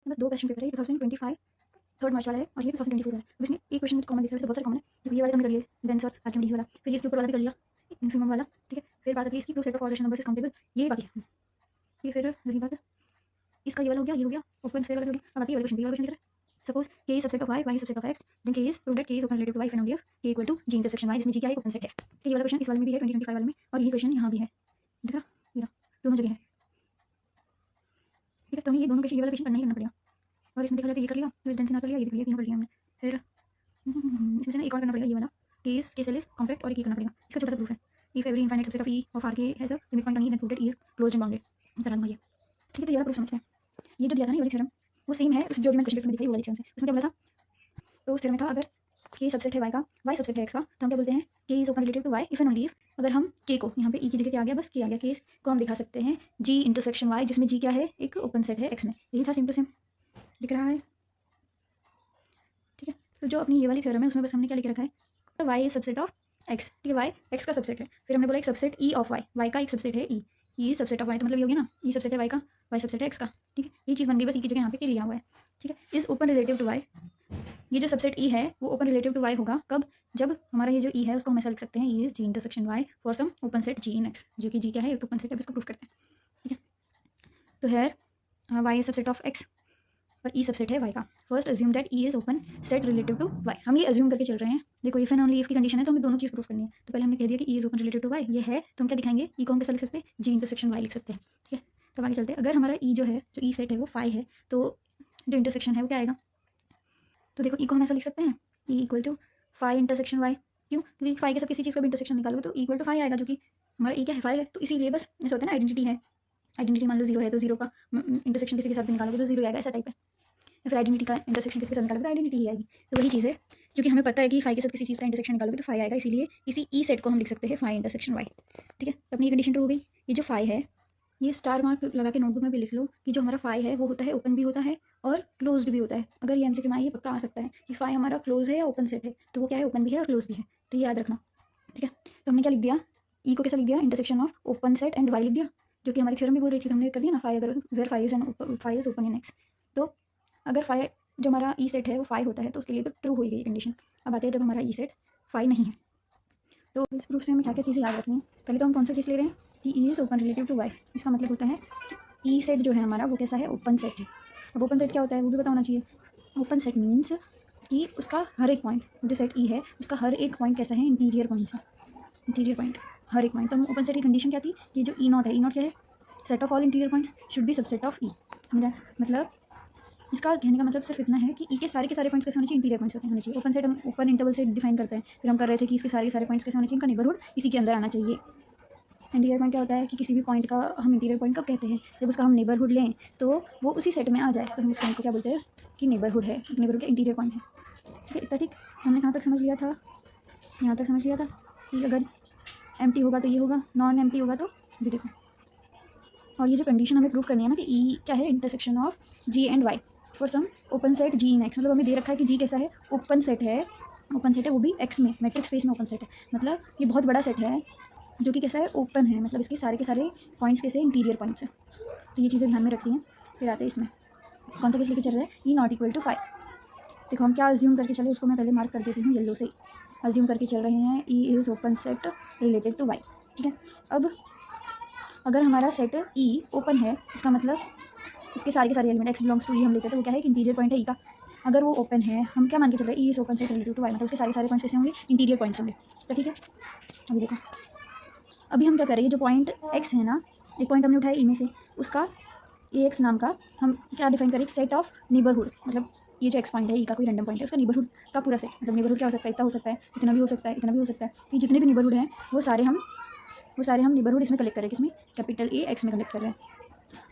बस 2 question paper है, 2025 third March वाला है और ये 2024 है। अब इसमें एक क्वेश्चन कॉमन दिख रहा है, बहुत सारे कॉमन है। तो ये वाला तो हमने कर लिया, बेंस और आर्किमिडीज वाला, फिर इसके ऊपर वाला भी कर लिया, इन्फिमम वाला, ठीक है। फिर बात आती है इसकी proof set of all rational numbers is countable, ये बाकी है। ये फिर रही बात इसका, ये वाला हो गया, ये हो गया, ओपन स्फीयर वाला हो गया। अब आती है वाला क्वेश्चन दिख रहा है। Suppose K is subset of y, y is subset of x, then K is prove that K is open relative to y if and only if K equal to g intersection y, जिसमें g क्या है, open set है। ठीक है, ये वाला question इस वाले में भी है, 2025 वाले में, और ये क्वेश्चन यहाँ भी है, दिख रहा, ये रहा, दोनों जगह है। ठीक है, तो हमें ये दोनों क्वेश्चन, ये वाला क्वेश्चन करना ही करना पड़ेगा। और इसमें देखा जाए तो ये कर लिया, तो इस डेंसिटी कर लिया, ये भी कर लिया, तीनों कर लिया हमने। फिर इसमें से ना एक और करना पड़ेगा, ये वाला केस के सेल इज कॉम्पैक्ट, और एक ये करना पड़ेगा, इसका छोटा सा प्रूफ है। If every infinite subset of E of R K has a limit point on E then prove that E is closed and bounded, करा दूंगा ये। ठीक है, तो ये वाला प्रूफ समझते हैं। ये जो दिया था ना, ये वाली थ्योरम वो सेम है उस जो भी मैं क्वेश्चन पेपर में दिखाई, वो वाली थ्योरम से। उसमें क्या बोला था, तो उस थ्योरम में था अगर के सबसेट है y का, y सबसेट है x का, तो हम क्या बोलते हैं, K is open relative to y if and only if, अगर हम k को यहाँ पे e की जगह क्या आ गया, बस k आ गया, k को हम दिखा सकते हैं g इंटरसेक्शन y, जिसमें g क्या है, एक ओपन सेट है x में। यही था, सेम टू सेम दिख रहा है। ठीक है, तो जो अपनी ये वाली थ्योरम है उसमें बस हमने क्या लिख रखा है, y is subset of x। ठीक है, y x का सबसेट है, फिर हमने बोला एक subset e of y, y का एक सबसेट है e, e subset of y, तो मतलब ये हो गया ना, e सबसेट है y का, y सबसेट है x का। ठीक है, ये चीज़ बन गई, बस e की जगह यहाँ पे k लिया हुआ है। ठीक है, is open relative to y, ये जो सबसेट ई है वो ओपन रिलेटिव टू y होगा कब, जब हमारा ये जो ई है उसको हम ऐसा लिख सकते हैं, E is G intersection y for some open set g in x, जो कि g क्या है, एक ओपन सेट है, इसको प्रूफ करते हैं। ठीक है, तो here y is subset of x और ई सबसेट है y का। First assume that E is open set relative to y, हम ये अज्यूम करके चल रहे हैं। देखो इफ एंड ओनली इफ की कंडीशन है, तो हमें दोनों चीज़ प्रूफ करनी है। तो पहले हमने कह दिया कि E is open relative to y, ये है, तो हम क्या दिखाएंगे, ई को हम कैसा लिख सकते हैं, जी इंटरसेक्शन y लिख सकते हैं। ठीक है, तो आगे चलते हैं। अगर हमारा ई जो है, जो ई सेट है वो फाई है, तो जो इंटरसेक्शन है वो क्या आएगा, तो देखो ई को हम ऐसा लिख सकते हैं, E equal to phi intersection Y. क्यों, क्योंकि फाई के साथ किसी चीज़ का भी इंटरसेक्शन निकालोगे तो इक्वल टू फाई आएगा, जो कि हमारा ई क्या है, फाई है। तो इसीलिए बस ऐसा होता है ना, आइडेंटिटी है, आइडेंटिटी मान लो जीरो है, तो जीरो का इंटरसेक्शन किसी के साथ भी निकालोगे तो जीरो आएगा, ऐसा टाइप है। या फिर आइडेंटिटी का इंटरसेक्शन किसी के साथ निकालोगे तो आइडेंटिटी ही आएगी। तो वही चीज़ है, क्योंकि हमें पता है कि फाई के साथ किसी चीज़ का इंटरसेक्शन निकालोगे तो फाई आएगा, इसीलिए इसी ई सेट को हम लिख सकते हैं फाई इंटरसेक्शन वाई। ठीक है, तो अपनी ये कंडीशन ट्रू हो गई। ये जो फाई है, ये स्टार मार्क लगा के नोटबुक में भी लिख लो कि जो हमारा फाई है वो होता है ओपन भी होता है और क्लोज्ड भी होता है। अगर ये एमसीक्यू में ये पक्का आ सकता है कि फाई हमारा क्लोज है या ओपन सेट है, तो वो क्या है, ओपन भी है और क्लोज भी है, तो ये याद रखना। ठीक है, तो हमने क्या लिख दिया, ई को कैसा लिख दिया, intersection of open set and Y लिख दिया, जो कि हमारी थ्योरम भी बोल रही थी, हमने कर दिया ना, फाई अगर where phi is and phi is open in X, तो अगर फाई जो हमारा ई सेट है वो फाई होता है तो उसके लिए तो ट्रू हो गई कंडीशन। अब आते हैं जब हमारा ई सेट फाई नहीं है, तो इस प्रूफ से हमें क्या क्या चीज़ें याद रखनी है। पहले तो हम कौन सा केस ले रहे हैं कि E is open relative to Y, इसका मतलब होता है कि ई सेट जो है हमारा वो कैसा है, ओपन सेट है। अब ओपन सेट क्या होता है वो भी पता होना चाहिए। ओपन सेट मीन्स कि उसका हर एक पॉइंट, जो सेट ई है उसका हर एक पॉइंट कैसा है, इंटीरियर पॉइंट है, इंटीरियर पॉइंट हर एक पॉइंट। तो ओपन सेट की कंडीशन क्या थी कि जो ई नॉट है, ई नॉट क्या है, set of all interior points should be subset of E. समझा, मतलब इसका कहने का मतलब सिर्फ इतना है कि ई के सारे पॉइंट्स कैसे होने चाहिए, इंटीरियर पॉइंट्स होने चाहिए। ओपन सेट हम ओपन इंटरवल से डिफाइन करते हैं, फिर हम कर रहे थे कि इसके सारे पॉइंट्स कैसे होने चाहिए, इनका नेबरहुड इसी के अंदर आना चाहिए। इंटीरियर पॉइंट क्या होता है कि किसी भी पॉइंट का हम इंटीरियर पॉइंट कब कहते हैं, जब उसका हम नेबरहुड लें तो वो उसी सेट में आ जाए, तो हम उस पॉइंट को क्या बोलते हैं कि नेबरहुड है, नेबरहुड का इंटीरियर पॉइंट है। ठीक है, इतना ठीक हमने कहाँ तक समझ लिया था, यहाँ तक समझ लिया था कि अगर एम्प्टी होगा तो ये होगा, नॉन एम्प्टी होगा तो भी देखो। और ये जो कंडीशन हमें प्रूव करनी है ना कि ई क्या है, intersection of G and Y for some open set G in X, मतलब हमें दे रखा है कि जी कैसा है, ओपन सेट है, ओपन सेट है वो भी एक्स में, मैट्रिक्स स्पेस में ओपन सेट है, मतलब ये बहुत बड़ा सेट है जो कि कैसा है, ओपन है, मतलब इसके सारे के सारे पॉइंट्स कैसे, इंटीरियर पॉइंट्स हैं। तो ये चीज़ें ध्यान में रखी हैं। फिर आते हैं इसमें कौन सा केस लेके चल रहा है, ई नॉट इक्वल टू फाइव। देखो हम क्या अज्यूम करके चले, उसको मैं पहले मार्क कर देती हूँ येलो से। अज्यूम करके चल रहे हैं E is open set related to Y. ठीक है, अब अगर हमारा सेट ई ओपन है, इसका मतलब इसके सारे के सारे एलिमेंट एक्स बिलोंग्स टू ई हम लेते हैं, तो वो क्या है कि इंटीरियर पॉइंट है ई का। अगर वो ओपन है, हम क्या मान के चल रहे हैं, E is open set relative to Y, मतलब उसके सारे पॉइंट्स कैसे होंगे, इंटीरियर पॉइंट्स होंगे। तो ठीक है, अभी देखो, अभी हम क्या करेंगे, जो पॉइंट एक्स है ना, एक पॉइंट हमने उठाया ई में से, उसका ए एक्स नाम का हम क्या डिफाइन करें, सेट ऑफ नेबरहुड, मतलब ये जो एक्स पॉइंट है ई का कोई रैंडम पॉइंट है, उसका नेबरहुड का पूरा सेट, मतलब नेबरहुड क्या हो सकता है, इतना हो सकता है, इतना भी हो सकता है, इतना भी हो सकता है, ये जितने भी नेबरहुड हैं वो सारे हम नेबरहुड इसमें कलेक्ट करें, किसमें, कैपिटल ए एक्स में कलेक्ट कर रहे हैं।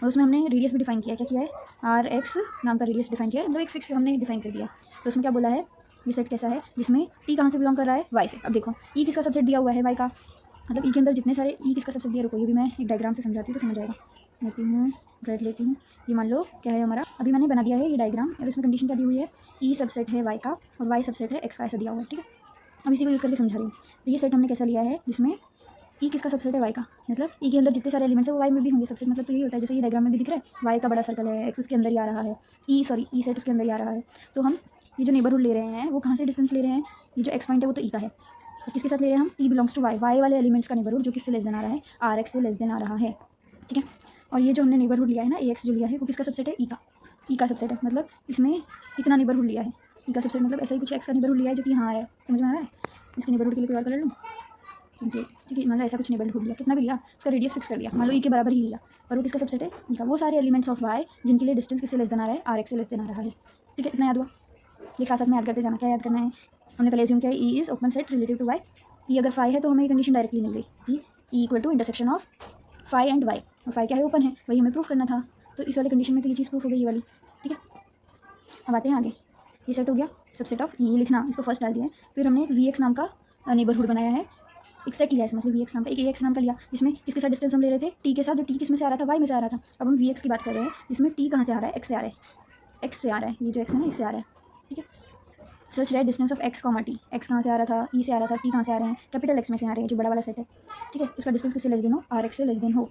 और उसमें हमने रेडियस भी डिफाइन किया, क्या किया है, आर एक्स नाम का रेडियस डिफाइन किया है, मतलब एक फिक्स हमने डिफाइन कर दिया। तो उसमें क्या बोला है, ये सेट कैसा है जिसमें ई कहाँ से बिलोंग कर रहा है, वाई से। अब देखो ई किसका सबसेट दिया हुआ है, वाई का, मतलब ई के अंदर जितने सारे ई किसका सबसेट दिया, रुको ये भी मैं एक डायग्राम से समझाती हूँ तो समझ आएगा। लेती हूँ, ड्राइव लेती हूँ, ये मान लो क्या है हमारा, अभी मैंने बना दिया है ये डायग्राम, और इसमें कंडीशन क्या दी हुई है, ई सबसेट है वाई का और वाई सबसेट है एक्स का, ऐसा दिया हुआ है। ठीक है, अब इसी को यूज़ करके समझा रही हूँ। तो ये सेट हमने कैसा लिया है, जिसमें ई किसका सबसेट है, वाई का। मतलब ई के अंदर जितने सारे एलिमेंट्स है वो वाई में भी होंगे सबसेट। मतलब तो यही होता है, जैसे ये डायग्राम में भी दिख रहा है, वाई का बड़ा सर्कल है, एक्स उसके अंदर ही आ रहा है, ई सेट उसके अंदर ही आ रहा है। तो हम ये जो नेबरहुड ले रहे हैं वो कहाँ से डिस्टेंस ले रहे हैं, ये जो एक्स पॉइंट है वो तो ई का है, तो किसके साथ ले रहे हैं हम, ई बिलोंग्स टू वाई, वाई वाले एलिमेंट्स का नेबरहुड जो किससे लेस देन आ रहा है, आर एक्स से लेस देन आ रहा है, ठीक है। और ये जो हमने नेबरहुड लिया है ना, ए एक्स जो लिया है वो किसका सबसेट है, ई का, ई का सबसेट है। मतलब इसमें इतना नेबरहुड लिया है, ई का सबसेट मतलब ऐसा ही कुछ एक्स का नेबरहुड लिया है जो कि यहाँ आ रहा है, समझ में आ रहा है। इसके नेबरहुड के लिए कोई और कर लूँ, ठीक है। मतलब ऐसा कुछ नेबरहुड लिया, कितना भी लिया, उसका रेडियस फिक्स कर दिया, मान लो ई के बराबर ही लिया, और वो किसका सबसेट है, ई का। वो सारे एलिमेंट्स ऑफ वाई जिनके लिए डिस्टेंस किससे लेस देन आ रहा है, आर एक्स से लेस देन आ रहा है, ठीक है। इतना याद हुआ, ये साथ साथ में याद करते जाना। क्या याद करना है, हमने पहले एज्यूम किया है E is open set relative to Y. E अगर फाई है तो हमें ये कंडीशन डायरेक्टली मिल गई कि E equal to intersection of phi and Y, और फाई क्या है, ओपन है, वही हमें प्रूफ करना था। तो इस वाले कंडीशन में तो ये चीज़ प्रूफ हो गई, ये वाली, ठीक है। अब आते हैं आगे, ये सेट हो गया सबसेट ऑफ ई, लिखना, इसको फर्स्ट डाल दिया है। फिर हमने वी एक्स नाम का नेबरहुड बनाया है, एक सेट लिया है, मतलब वी एक्स नाम का एक एक्स नाम का लिया, जिसमें किसके साथ डिस्टेंस हम ले रहे थे, टी के साथ, जो टी किस में से आ रहा था, वाई में से आ रहा था। अब हम वी एक्स की बात कर रहे हैं जिसमें टी कहाँ से आ रहा है, एक्स से आ रहा है, एक्स से आ रहा है, ये जो एक्स है ना इससे आ रहा है, ठीक है। Such that distance of x comma T, x कहाँ से आ रहा था, ई से आ रहा था, टी कहाँ से आ रहे हैं, कैपिटल एक्स में से आ रहे हैं, जो बड़ा वाला सेट है, ठीक है। उसका डिस्टेंस किससे लेस देन हो, आर एक्स से लेस देन हो।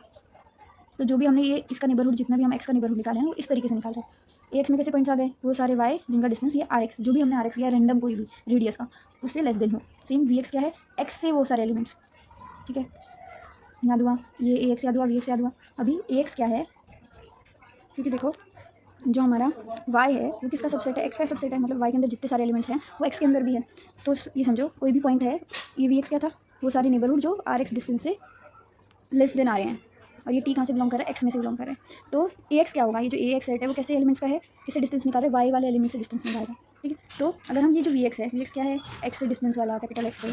तो जो भी हमने ये इसका नेबरहुड, जितना भी हम एक्स का नेबरहुड निकाले हैं वो इस तरीके से निकाल रहे हैं। ए एक्स में कैसे पॉइंट्स आ गए, वो सारे वाई जिनका डिस्टेंस ये आर एक्स, जो भी हमने आर एक्स लिया रैंडम कोई भी रेडियस का, उससे लेस देन हो। सेम वी एक्स क्या है, एक्स से वो सारे एलिमेंट्स, ठीक है। याद हुआ, ये ए एक्स याद हुआ, वी एक्स याद हुआ। अभी ए एक्स क्या है, क्योंकि देखो जो हमारा y है वो किसका सबसेट है, x का सबसेट है। मतलब y के अंदर जितने सारे एलिमेंट्स हैं वो x के अंदर भी है। तो ये समझो कोई भी पॉइंट है, ये वी एक्स क्या था, वो सारे नेबरहुड जो आर एक्स डिस्टेंस से लेस देन आ रहे हैं, और ये t कहाँ से बिलोंग कर रहा है, x में से बिलोंग कर रहा है। तो ए एक्स क्या होगा, ये जो ए एक्स सेट है वो कैसे एलिमेंट्स का है, किससे डिस्टेंस निकाल रहे हैं, y वाले एलिमेंट से डिस्टेंस निकाल रहा है, ठीक है। तो अगर हम ये जो वी एक्स है, वी एक्स क्या है, x से डिस्टेंस वाला कैपिटल एक्स है,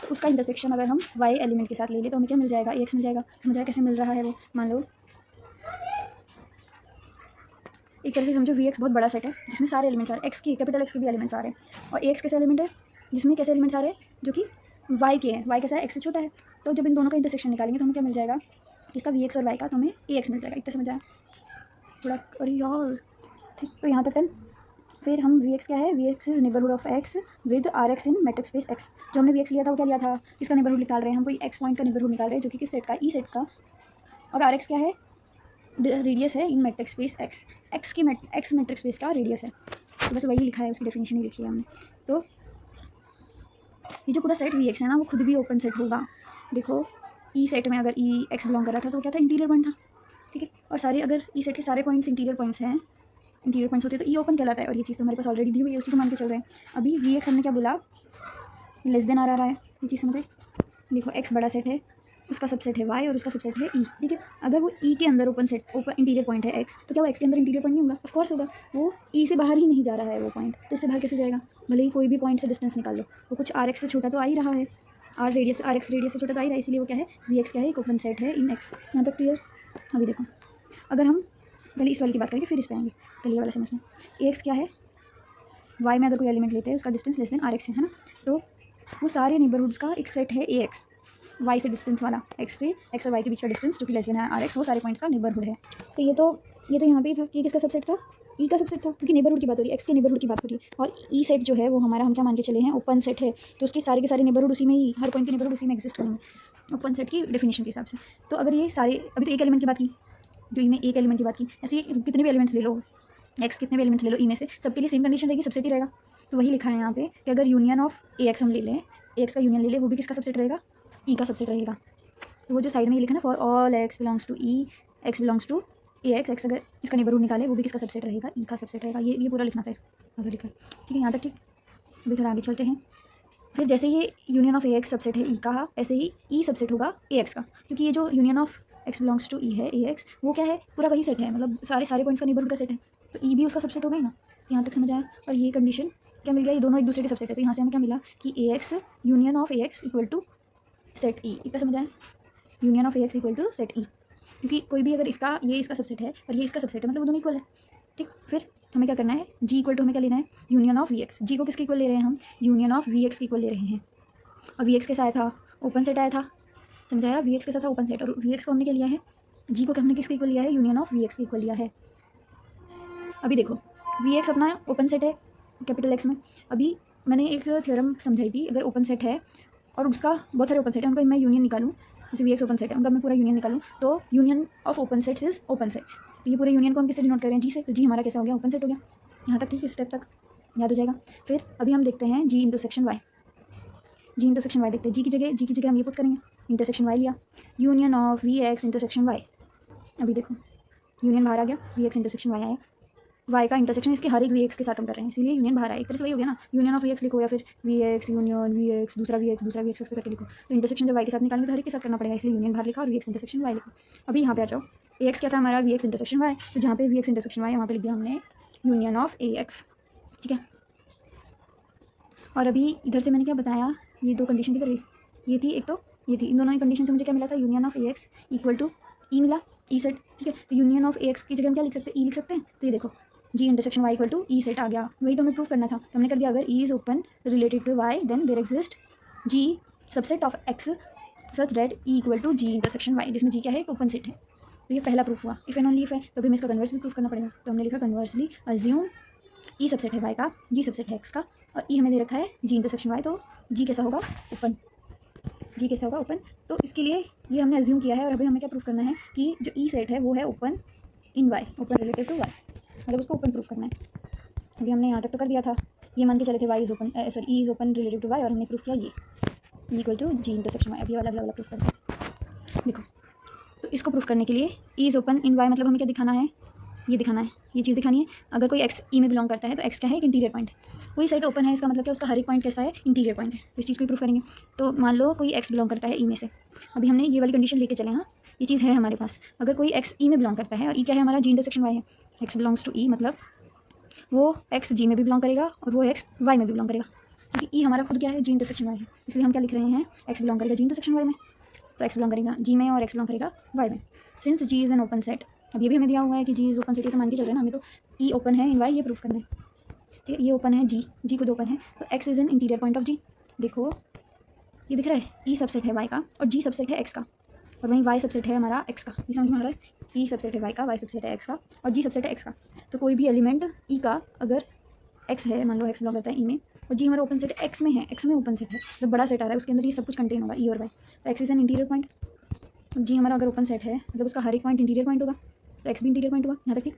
तो उसका इंटरसेक्शन अगर हम y एलिमेंट के साथ ले लें तो हमें क्या मिल जाएगा, ए एक्स मिल जाएगा। समझ आया कैसे मिल रहा है वो, मान लो एक तरह से समझो वी एक्स बहुत बड़ा सेट है जिसमें सारे एलिमेंट्स आ रहे हैं, एक्स की कैपिटल एक्स के भी एलिमेंट्स आ रहे हैं, और ए एक्स कैसे एलिमेंट है जिसमें कैसे एलिमेंट्स आ रहे हैं, जो कि वाई के हैं, वाई कैसा है, एक्स से छोटा है। तो जब इन दोनों का इंटरसेक्शन निकालेंगे तो हमें क्या मिल जाएगा, इसका वी एक्स और वाई का, तो हमें ए एक्स मिल जाएगा। इतना समझ आया थोड़ा, अरे यार ठीक। तो यहाँ तक है। फिर हम वी एक्स क्या है, V X is neighbourhood of X with R X in matrix space X. जो हमने वी एक्स लिया था वो क्या लिया था, इसका नेबरहुड निकाल रहे हैं हम, कोई एक्स पॉइंट का नेबरहुड निकाल रहे हैं जो कि किस सेट का, ई सेट का, और आर एक्स क्या है, रेडियस है इन मैट्रिक्स स्पेस एक्स, एक्स की एक्स मैट्रिक्स स्पेस का रेडियस है। तो बस वही लिखा है, उसकी डेफिनेशन ही लिखी है हमने। तो ये जो पूरा सेट वी एक्स है ना वो खुद भी ओपन सेट होगा। देखो ई सेट में अगर ई एक्स बिलोंग कर रहा था तो क्या था, इंटीरियर पॉइंट था, ठीक है। और सारे अगर ई सेट के सारे पॉइंट्स इंटीरियर पॉइंट्स हैं, इंटीरियर पॉइंट्स होते हैं तो ई ओपन कहलाता है। और ये चीज़ तो हमारे पास ऑलरेडी दी हुई है, उसी को मान के चल रहे हैं। अभी वी एक्स हमने क्या बोला, लेस देन आ रहा है, ये चीज़ समझे। देखो एक्स बड़ा सेट है, उसका सबसेट है y और उसका सबसेट है ई, ठीक है। अगर वो ई के अंदर ओपन इंटीरियर पॉइंट है x, तो क्या वो x के अंदर इंटीरियर पॉइंट नहीं होगा, ऑफ कोर्स होगा। वो ई से बाहर ही नहीं जा रहा है वो पॉइंट, तो इससे बाहर कैसे जाएगा, भले ही कोई भी पॉइंट से डिस्टेंस निकाल लो, वो कुछ आर एक्स से छोटा तो आ ही रहा है, आर एक्स रेडियस से छोटा तो आ ही रहा है, इसलिए वो क्या है, वी एक्स क्या है, एक ओपन सेट है इन एक्स। यहाँ तक क्लियर। अभी देखो अगर हम पहले इस वाले की बात करेंगे फिर इस पर आएंगे, पहले वाला समझना। ए एक्स क्या है, वाई में अगर कोई एलिमेंट लेते हैं उसका distance less than R X है ना, तो वो सारे नेबरहुड्स का एक सेट है ए एक्स, वाई से डिस्टेंस वाला, एक्स और वाई के बीच का डिस्टेंस जो कि लेस देन है आर एक्स, वो सारे पॉइंट्स का नेबरहुड है। तो ये तो यहाँ पे ही था, ये किसका सबसेट था, ई का सबसेट था, क्योंकि नेबरहुड की बात हो रही है, एक्स के नेबरहुड की बात हो रही है। और ई सेट जो है वो हमारा, हम क्या मान के चले हैं, ओपन सेट है, तो उसके सारे के सारे नेबरहुड उसी में ही, हर पॉइंट के नेबरहुड उसी में एग्जिस्ट करेंगे ओपन सेट की डेफिनेशन के हिसाब से। तो अगर ये सारे, अभी तो एक एलिमेंट की बात की, जो ई में एक एलिमेंट की बात की, ऐसे कितने भी एलिमेंट्स ले लो, एक्स कितने भी एलिमेंट्स ले लो ई में से, सबके लिए सेम कंडीशन रहेगी, सबसेट ही रहेगा। तो वही लिखा है यहाँ पे कि अगर यूनियन ऑफ ए एक्स हम ले लें, ए एक्स का यूनियन ले लें, वो भी किसका सबसेट रहेगा, ई का सबसेट रहेगा। तो वो जो साइड में ये लिखा ना, for all X belongs to E, X belongs to A X, X अगर इसका नेबरहुड निकाले वो भी किसका सबसेट रहेगा, ई का सबसेट रहेगा। ये पूरा लिखना था इसको, अगर लिखा, ठीक है। यहाँ तक ठीक। अभी थोड़ा आगे चलते हैं। फिर जैसे ये union of A x subset है ई का, ऐसे ही ई सबसेट होगा ए एक्स का, क्योंकि ये जो union of X belongs to E है, ए एक्स, वो क्या है, पूरा वही सेट है, मतलब सारे पॉइंट्स का नेबरहुड का सेट है, तो ई भी उसका सबसेट होगा ही ना। यहाँ तक समझ आया। और ये कंडीशन क्या मिल गया, ये दोनों एक दूसरे के सबसेट है, तो यहाँ से हमें क्या मिला कि A X union of A X equal to set E. इतना समझ आया, union of A X equal to set E, क्योंकि कोई भी अगर इसका, ये इसका सबसेट है और ये इसका सबसेट है, मतलब वो दोनों इक्वल है, ठीक। फिर हमें क्या करना है, जी इक्वल टू हमें क्या लेना है, यूनियन ऑफ वी एक्स। जी को किसके इक्वल ले रहे हैं हम, यूनियन ऑफ वी एक्स के इक्वल ले रहे हैं। और वी एक्स कैसा आया था, ओपन सेट आया था, समझाया, वी एक्स के साथ था ओपन सेट, और वी एक्स को हमने क्या लिया है, जी को हमने किसके इक्वल लिया है, यूनियन ऑफ वी एक्स के इक्वल लिया है। अभी देखो वी एक्स अपना ओपन सेट है कैपिटल एक्स में। अभी मैंने एक थ्योरम समझाई थी, अगर ओपन सेट है और उसका बहुत सारे ओपन सेट है, उनका मैं यूनियन निकालूँ, जैसे वी एक्स ओपन सेट है, उनका मैं पूरा यूनियन निकालूँ तो union of open sets is open set. तो ये पूरे यूनियन को हम किससे डिनोट कर रहे हैं, जी से, तो जी हमारा कैसा हो गया, ओपन सेट हो गया। यहाँ तक ठीक, इस स्टेप तक याद हो जाएगा। फिर अभी हम देखते हैं G intersection Y. G intersection Y देखते हैं, जी की जगह हम ये पुट करेंगे, इंटरसेक्शन वाई लिया, union of V X intersection Y. अभी देखो यूनियन बाहर आ गया, वी एक्स इंटरसेक्शन वाई आया, वाई का इंटरसेक्शन इसके हर एक वी एक्स के साथ हम कर रहे हैं, इसीलिए यूनियन बाहर आया। एक तरह से वही हो गया ना, यूनियन ऑफ वी एक्स लिखो या फिर V X union V X दूसरा वी एक्स ऐसे करके लिखो। तो इंटरसेक्शन जब वाई के साथ निकालेंगे तो हर एक के साथ करना पड़ेगा, इसलिए यूनियन बाहर लिखा और वी एक्स इंटरसेक्शन वाई लिखा। अभी यहाँ पे आ जाओ, ए एक्स क्या था हमारा, वी एक्स इंटरसेक्शन वाई, तो जहाँ पे वी एक्स इंटरसेक्शन वाई वहाँ पे लिख दिया हमने यूनियन ऑफ ए एक्स, ठीक है। और अभी इधर से मैंने क्या बताया, ये दो कंडीशन किधर हुई, ये थी एक, तो ये थी, इन दोनों ही कंडीशन से मुझे क्या मिला था, union of A X equal to E मिला, ई सेट, ठीक है। तो यूनियन ऑफ ए एक्स की जगह हम क्या लिख सकते हैं, ई लिख सकते हैं। तो ये देखो G intersection Y equal to E set आ गया, वही तो हमें प्रूफ करना था, तो हमने कर दिया, अगर E is open related to Y then there exist G subset of X such that E equal to G intersection Y, जिसमें जी क्या है, एक ओपन सेट है। तो ये पहला प्रूफ हुआ, इफ एंड ओनली इफ है, तो अभी हमें इसका कन्वर्स भी प्रूफ करना पड़ेगा। तो हमने लिखा कन्वर्सली अज्यूम ई सबसेट है वाई का, जी सबसेट है एक्स का, और ई हमें दे रखा है जी इंटरसेक्शन वाई, तो जी कैसा होगा, ओपन, जी कैसा होगा, ओपन। तो इसके लिए ये हमने अज्यूम किया है, और अभी हमें क्या प्रूफ करना है कि जो ई सेट है वो है open in Y, open related to Y, मतलब उसको ओपन प्रूफ करना है। अभी हमने यहाँ तक तो कर दिया था, ये मान के चले थे Y is open, sorry E is open related to Y, और हमने प्रूफ किया ये equal to G intersection Y. अभी वाला प्रूफ करते हैं, देखो। तो इसको प्रूफ करने के लिए E is open in Y मतलब हमें क्या दिखाना है, ये दिखाना है, ये चीज़ दिखानी है। अगर कोई एक्स ई में बिलोंग करता है तो एक्स क्या है, एक इंटीरियर पॉइंट है। कोई सेट ओपन है, इसका मतलब क्या, उसका हर एक पॉइंट कैसा है, इंटीरियर पॉइंट है। तो इस चीज़ को प्रूफ करेंगे। तो मान लो कोई एक्स बिलोंग करता है ई में से, अभी हमने ये वाली कंडीशन लेके चले, हाँ ये चीज़ है हमारे पास। अगर कोई एक्स ई में बिलोंग करता है और ई क्या है हमारा, जी इंटरसेक्शन वाई है, एक्स बिलोंग्स टू ई, मतलब वो एक्स जी में भी बिलोंग करेगा और वो एक्स वाई में भी बिलोंग करेगा, क्योंकि ई हमारा खुद क्या है, जी इंटरसेक्शन वाई है। इसलिए हम क्या लिख रहे हैं, एक्स बिलोंग करेगा जी इंटरसेक्शन वाई में, तो एक्स बिलोंग करेगा जी में और एक्स बिलोंग करेगा वाई में। Since G is an open set, अब ये भी हमें दिया हुआ है कि जी इज ओपन सेट, ये तो मान के चल रहे हैं ना, हमें तो ई ओपन है इन वाई, ये प्रूफ करना है, ठीक है। ये ओपन है जी खुद ओपन है, तो X is an interior point of G. देखो ये दिख रहा है, ई सबसेट है वाई का और जी सबसेट है एक्स का, और वहीं वाई सबसेट है हमारा एक्स का, ये समझ में आ रहा है, ई सबसेट है वाई का, वाई सबसेट है एक्स का, और जी सबसेट है एक्स का। तो कोई भी एलिमेंट ई का अगर एक्स है, मान लो एक्स बिलोंग करता है ई में, और जी हमारा ओपन सेट एक्स में है, एक्स में ओपन सेट है, जब बड़ा सेट आ रहा है उसके अंदर ये सब कुछ कंटेन होगा, ई और वाई। तो X is an interior point, G हमारा अगर ओपन सेट है मतलब उसका हर एक पॉइंट इंटीरियर पॉइंट होगा, तो एक्स भी इंटीरियर पॉइंट हुआ। यहाँ तक ठीक,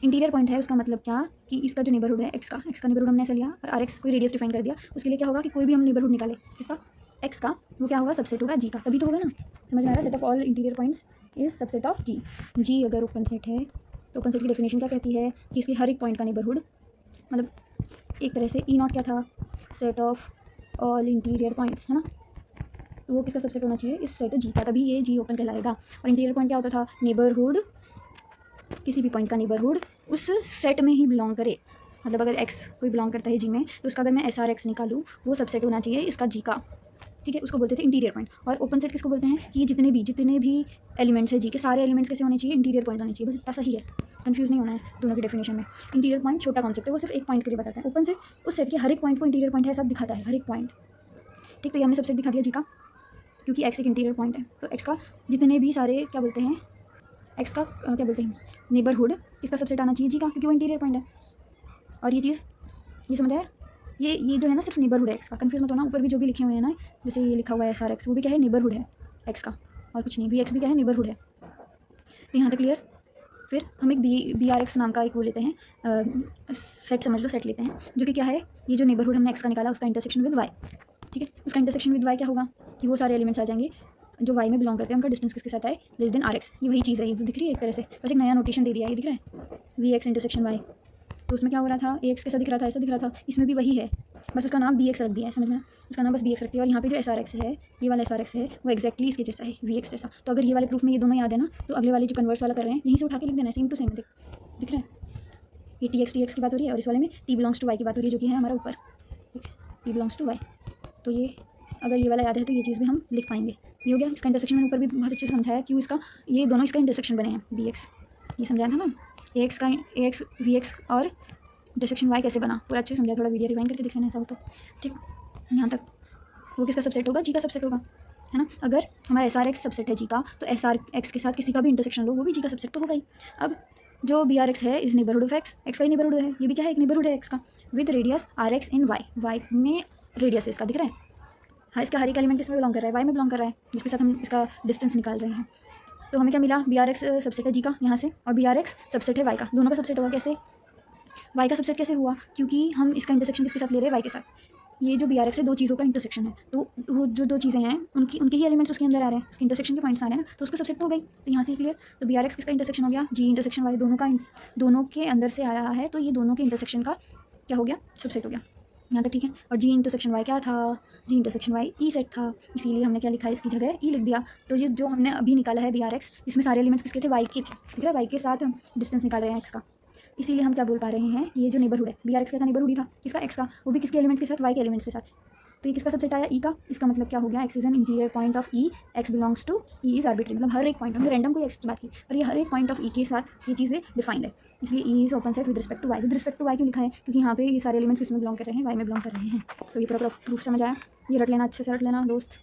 इंटीरियर पॉइंट है उसका मतलब क्या, कि इसका जो नेबरहुड है एक्स का नेबरहुड हमने ऐसा लिया, और आर एक्स कोई रेडियस डिफाइन कर दिया, उसके लिए क्या होगा कि कोई भी हम नेबरहुड निकाले इसका एक्स का, वो क्या होगा, सबसेट होगा जी का, तभी तो होगा ना, समझ में आ रहा है। Set of all interior points is subset of G. G अगर ओपन सेट है तो ओपन सेट की डेफिनेशन क्या कहती है कि इसके हर एक पॉइंट का नेबरहुड, मतलब एक तरह से ई नॉट क्या था, set of all interior points, है ना, तो वो किसका सबसेट होना चाहिए, इस सेट जी का, तभी ये जी ओपन कहलाएगा। और इंटीरियर पॉइंट क्या होता था, नेबरहुड, किसी भी पॉइंट का नेबरहुड उस सेट में ही बिलोंग करे, मतलब अगर एक्स कोई बिलोंग करता है जी में, तो उसका अगर मैं एस आर एक्स निकालूँ वो सबसेट होना चाहिए इसका जी का, ठीक है। उसको बोलते थे इंटीरियर पॉइंट। और ओपन सेट किसको बोलते हैं, कि जितने भी एलिमेंट्स है जी के, सारे एलिमेंट्स कैसे होने चाहिए, इंटीरियर पॉइंट होने चाहिए, बस इतना सही है, कंफ्यूज नहीं होना है दोनों की डेफिनेशन में। इंटीरियर पॉइंट छोटा कॉन्सेप्ट है, वो सिर्फ एक पॉइंट के लिए बताता है। ओपन सेट उस सेट के हर एक पॉइंट को इंटीरियर पॉइंट है, ऐसा दिखाता है हर एक पॉइंट, ठीक। तो ये हमने सबसेट दिखा दिया जी का, क्योंकि एक्स एक इंटीरियर पॉइंट है, तो एक्स का जितने भी सारे क्या बोलते हैं, एक्स का क्या बोलते हैं, नेबरहुड, इसका सबसेट आना चाहिए जी का, क्योंकि वो इंटीरियर पॉइंट है। और ये चीज़ ये समझ आया, ये जो है ना सिर्फ नेबरहुड है एक्स का, कंफ्यूज मत होना। ऊपर भी जो भी लिखे हुए हैं ना, जैसे ये लिखा हुआ है एस आर एक्स, वो भी क्या है, नेबरहुड है एक्स का, और कुछ नहीं। वी एक्स भी क्या है, नेबरहुड है। तो यहाँ तक क्लियर। फिर हम एक बी आर एक्स नाम का एक वो लेते हैं, सेट समझ लो, सेट लेते हैं, जो कि क्या है, ये जो नेबरहुड हमने एक्स का निकाला उसका इंटरसेक्शन विद वाई, ठीक है। उसका इंटरसेक्शन विद वाई क्या होगा, कि वो सारे एलिमेंट्स आ जाएंगे जो वाई में बिलोंग करते हैं, उनका डिस्टेंस किसके साथ आए, लेस देन आर एक्स। ये वही चीज़ है, ये तो दिख रही है एक तरह से, बस एक नया नोटेशन दे दिया है, ये दिख रहा है वी एक्स इंटरसेक्शन वाई। तो उसमें क्या हो रहा था, ए एक्स कैसा दिख रहा था, ऐसा दिख रहा था, इसमें भी वही है, बस उसका नाम बी एक्स रख दिया है, समझ में, उसका नाम बस बी एक्स रख दिया। और यहाँ पे जो एस आर एक्स है, ये वाला एस आर एक्स है, वो एक्जैक्टली इसके जैसा है, वी एक्स जैसा। तो अगर ये वाले प्रूफ में ये दोनों याद है ना, तो अगले वाले जो कन्वर्स वाला कर रहे हैं यहीं से उठा के लिख देना है, सेम टू सेम दिख रहा है। ये टी एक्स की बात हो रही है, और इस वाले में टी बिलोंग्स टू वाई की बात हो रही है, जो कि है हमारा ऊपर, ठीक है, टी बिलोंग्स टू वाई। तो ये अगर ये वाला याद है तो ये चीज़ भी हम लिख पाएंगे। ये हो गया, इसका इंटरसेक्शन मैंने ऊपर भी बहुत अच्छे से समझाया, क्यों इसका, ये दोनों इसका इंटरसेक्शन बने हैं, बी एक्स, ये समझाया था ना, ए एक्स वी एक्स और इंटरसेक्शन वाई कैसे बना, पूरा अच्छे से समझाया, थोड़ा वीडियो रिवाइंड करके दिख लेना ऐसा हो तो, ठीक। यहाँ तक वो किसका सबसेट होगा, जी का सबसेट होगा, है ना। अगर हमारा एस आर एक्स सबसेट है जी का, तो एस आर एक्स के साथ किसी का भी इंटरसेक्शन लो, वो भी जी का सबसेट तो होगा ही। अब जो बी आर एक्स है इस नेबरहुड ऑफ एक्स, एक्स का ही नेबरहुड है, ये भी क्या है, एक नेबरहुड है एक्स का, with radius R X in Y, Y में रेडियस इसका दिख रहा है, हाँ, इसका हर एक एलिमेंट किसमें बिलोंग कर रहा है, वाई में बिलोंग कर रहा है, जिसके साथ हम इसका डिस्टेंस निकाल रहे हैं। तो हमें क्या मिला, बी आर एक्स सबसेट है जी का यहाँ से, और बी आर एक्स सबसेट है वाई का, दोनों का सबसेट होगा। कैसे वाई का सबसेट कैसे हुआ, क्योंकि हम इसका इंटरसेक्शन किसके साथ ले रहे हैं, वाई के साथ। ये जो बी आर एक्स है दो चीज़ों का इंटरसेक्शन है, तो वो जो दो चीज़ें हैं उनके ही एलिमेंट्स उसके अंदर आ रहे हैं, उसके इंटरसेक्शन के पॉइंट्स आ रहे हैं ना, तो उसका सबसेट तो हो गई। तो यहाँ से क्लियर, तो बी आर एक्स किसका इंटरसेक्शन हो गया, जी इंटरसेक्शन वाई, दोनों के अंदर से आ रहा है, तो ये दोनों के इंटरसेक्शन का क्या हो गया, सबसेट हो गया। यहाँ तक ठीक है। और जी इंटरसेक्शन वाई क्या था, जी इंटरसेक्शन वाई ई सेट था, इसीलिए हमने क्या लिखा है, इसकी जगह ई लिख दिया। तो ये जो हमने अभी निकाला है बी आर एक्स, इसमें सारे एलिमेंट्स किसके थे, वाई के थे, ठीक है। वाई के साथ हम डिस्टेंस निकाल रहे हैं एक्स का, इसीलिए हम क्या बोल पा रहे हैं, ये जो नेबरहुड है बी आर एक्स का नेबरहुड ही था, किसका, एक्स का, वो भी किसके एलिमेंट्स के साथ, वाई के एलिमेंट्स के साथ। तो ये किसका सबसेट आया, ई का। इसका मतलब क्या हो गया, X is an interior point of E, X belongs to E is arbitrary, मतलब हर एक पॉइंट, हमने रैंडम कोई एक्स की बात की, पर ये हर एक पॉइंट ऑफ ई के साथ ये चीज़ें डिफाइंड है, इसलिए E is open set with respect to Y. With respect to Y क्यों लिखा है, क्योंकि यहाँ पे ये सारे एलिमेंट्स किसमें बिलोंग कर रहे हैं, वाई में बिलोंग कर रहे हैं। तो ये पूरा प्रूफ समझ आया, ये रट लेना, अच्छे से रट लेना दोस्त।